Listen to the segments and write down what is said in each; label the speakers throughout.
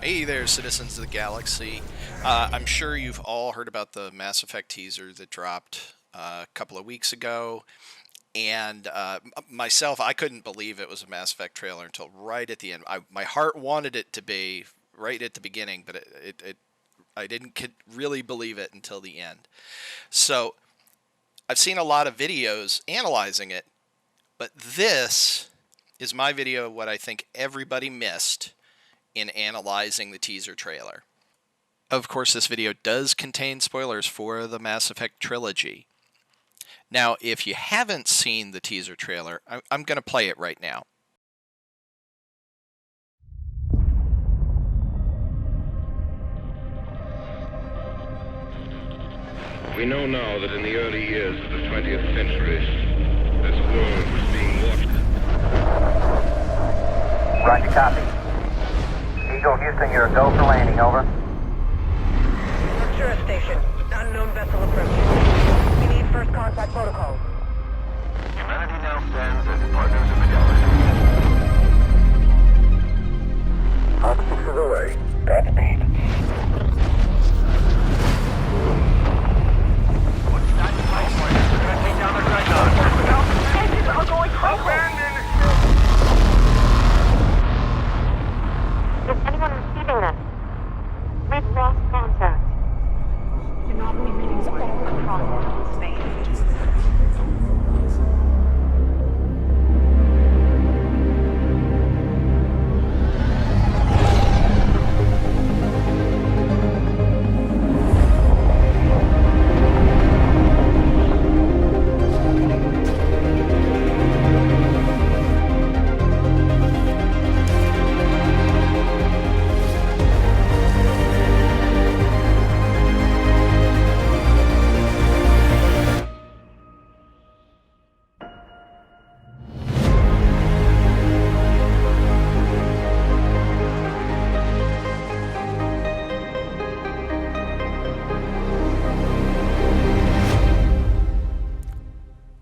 Speaker 1: Hey there, citizens of the galaxy. I'm sure you've all heard about the Mass Effect teaser that dropped a couple of weeks ago. And myself, I couldn't believe it was a Mass Effect trailer until right at the end. My heart wanted it to be right at the beginning, but I didn't really believe it until the end. So I've seen a lot of videos analyzing it, but this is my video of what I think everybody missed in analyzing the teaser trailer. Of course, this video does contain spoilers for the Mass Effect trilogy. Now, if you haven't seen the teaser trailer, I'm going to play it right now.
Speaker 2: We know now that in the early years of the 20th century, this world was being watched.
Speaker 3: Roger, copy. Eagle Houston, you're a go for landing, over.
Speaker 4: Arcturus Station. Unknown vessel approaching. We need first contact protocols.
Speaker 5: Humanity now stands as partners of the galaxy.
Speaker 3: Hawk 6 is away. Godspeed.
Speaker 5: What's that place? We're gonna take down the dreadnought.
Speaker 4: Engines are going crazy!
Speaker 6: Is anyone receiving this? We've lost contact.
Speaker 4: Anomaly readings all across space.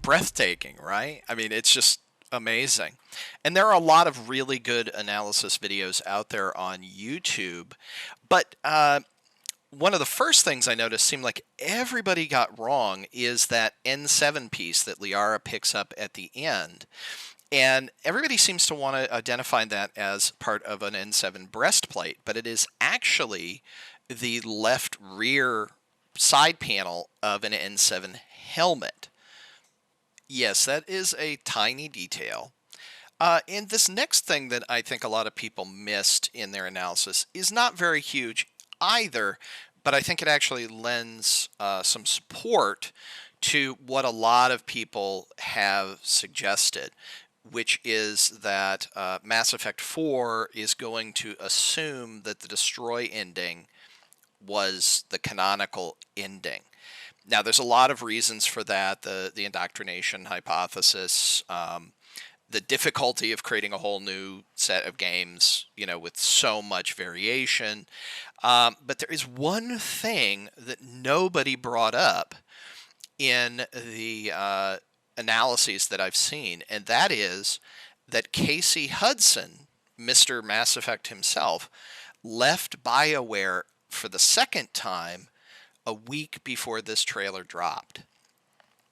Speaker 1: Breathtaking, right? I mean, it's just amazing. And there are a lot of really good analysis videos out there on YouTube. But one of the first things I noticed seemed like everybody got wrong is that N7 piece that Liara picks up at the end. And everybody seems to want to identify that as part of an N7 breastplate, but it is actually the left rear side panel of an N7 helmet. Yes, that is a tiny detail. And this next thing that I think a lot of people missed in their analysis is not very huge either, but I think it actually lends some support to what a lot of people have suggested, which is that Mass Effect 4 is going to assume that the destroy ending was the canonical ending. Now, there's a lot of reasons for that, the indoctrination hypothesis, the difficulty of creating a whole new set of games, with so much variation. But there is one thing that nobody brought up in the analyses that I've seen, and that is that Casey Hudson, Mr. Mass Effect himself, left BioWare for the second time a week before this trailer dropped.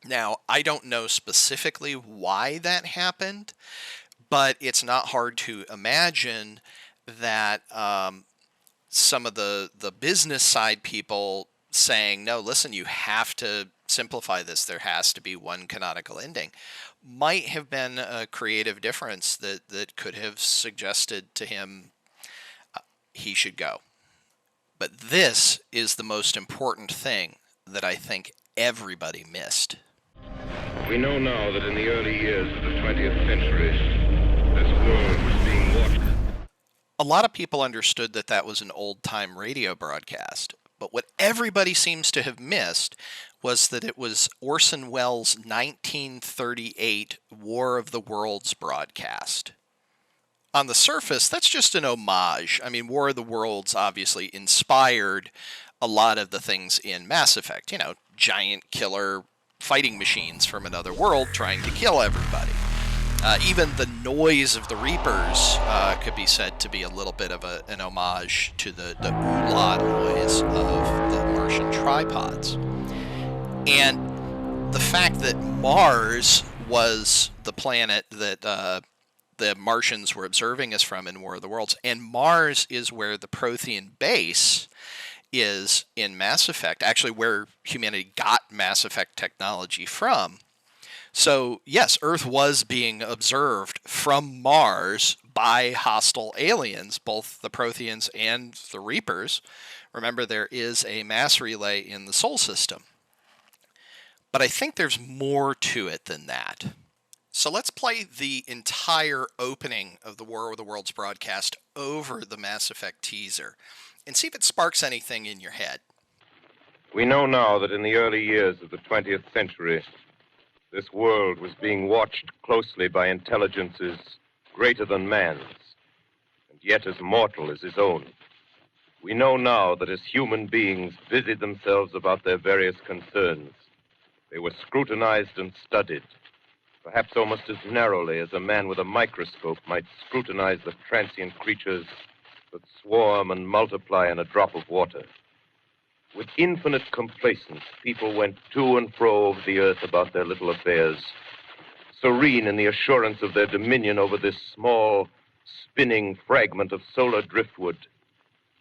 Speaker 1: Now, I don't know specifically why that happened, but it's not hard to imagine that some of the business side people saying, no, listen, you have to simplify this, there has to be one canonical ending, might have been a creative difference that could have suggested to him he should go. But this is the most important thing that I think everybody missed.
Speaker 2: We know now that in the early years of the 20th century, this world was being watched.
Speaker 1: A lot of people understood that that was an old-time radio broadcast, but what everybody seems to have missed was that it was Orson Welles' 1938 War of the Worlds broadcast. On the surface, that's just an homage. I mean, War of the Worlds obviously inspired a lot of the things in Mass Effect. Giant killer fighting machines from another world trying to kill everybody. Even the noise of the Reapers could be said to be a little bit of an homage to the ooh-la noise of the Martian tripods. And the fact that Mars was the planet that the Martians were observing us from in War of the Worlds, and Mars is where the Prothean base is in Mass Effect, actually where humanity got Mass Effect technology from. So, yes, Earth was being observed from Mars by hostile aliens, both the Protheans and the Reapers. Remember, there is a mass relay in the Sol system. But I think there's more to it than that. So let's play the entire opening of the War of the Worlds broadcast over the Mass Effect teaser and see if it sparks anything in your head.
Speaker 2: We know now that in the early years of the 20th century, this world was being watched closely by intelligences greater than man's, and yet as mortal as his own. We know now that as human beings busied themselves about their various concerns, they were scrutinized and studied, perhaps almost as narrowly as a man with a microscope might scrutinize the transient creatures that swarm and multiply in a drop of water. With infinite complacence, people went to and fro over the earth about their little affairs, serene in the assurance of their dominion over this small, spinning fragment of solar driftwood,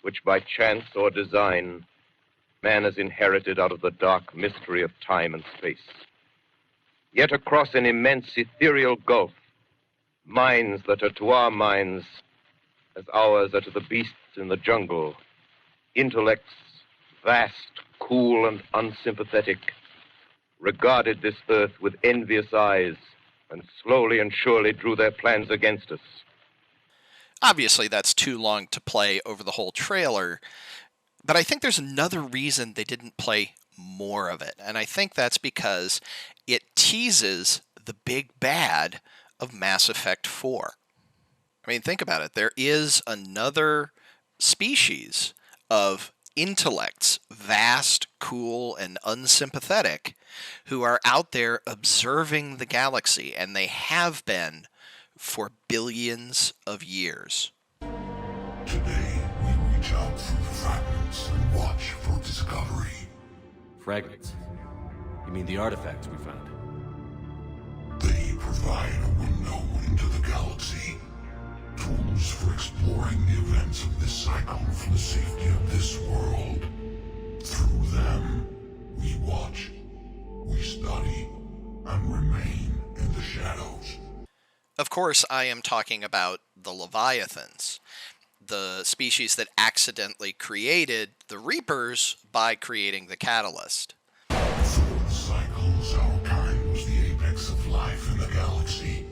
Speaker 2: which by chance or design, man has inherited out of the dark mystery of time and space. Yet across an immense ethereal gulf, minds that are to our minds as ours are to the beasts in the jungle, intellects vast, cool, and unsympathetic, regarded this earth with envious eyes and slowly and surely drew their plans against us.
Speaker 1: Obviously, that's too long to play over the whole trailer, but I think there's another reason they didn't play more of it, and I think that's because it teases the big bad of Mass Effect 4. I mean, think about it. There is another species of intellects, vast, cool, and unsympathetic, who are out there observing the galaxy, and they have been for billions of years.
Speaker 7: Today, we reach out through the fragments and watch for discovery.
Speaker 8: Fragments? You mean the artifacts we found?
Speaker 7: They provide a window into the galaxy. Tools for exploring the events of this cycle for the safety of this world. Through them, we watch, we study, and remain in the shadows.
Speaker 1: Of course, I am talking about the Leviathans, the species that accidentally created the Reapers by creating the catalyst.
Speaker 7: Before the cycles, our kind was the apex of life in the galaxy.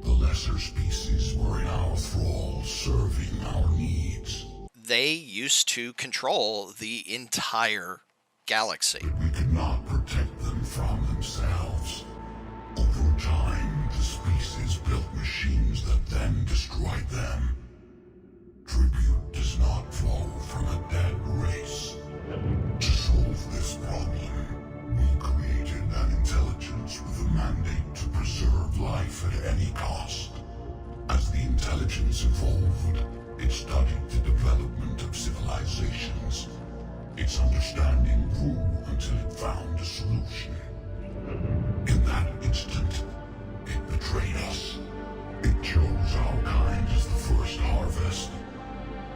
Speaker 7: The lesser species were in our thrall, serving our needs.
Speaker 1: They used to control the entire galaxy.
Speaker 7: But we could not protect them from themselves. Over time, the species built machines that then destroyed them. Tribute does not flow from a dead race. To solve this problem, we created an intelligence with a mandate to preserve life at any cost. As the intelligence evolved, it studied the development of civilizations. Its understanding grew until it found a solution. In that instant, it betrayed us. It chose our kind as the first harvest.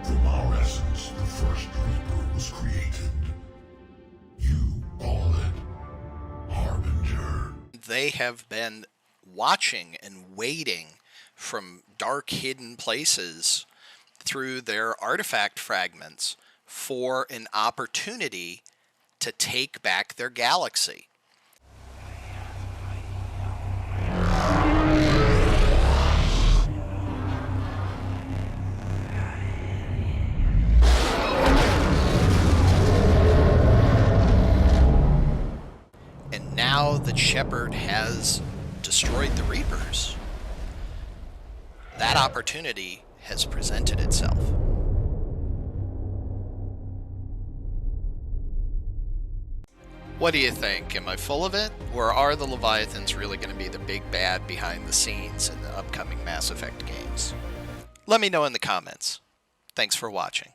Speaker 7: From our essence, the first Reaper was created. You call it Harbinger.
Speaker 1: They have been watching and waiting from dark hidden places through their artifact fragments for an opportunity to take back their galaxy. And now that Shepard has destroyed the Reapers, that opportunity has presented itself. What do you think? Am I full of it? Or are the Leviathans really going to be the big bad behind the scenes in the upcoming Mass Effect games? Let me know in the comments. Thanks for watching.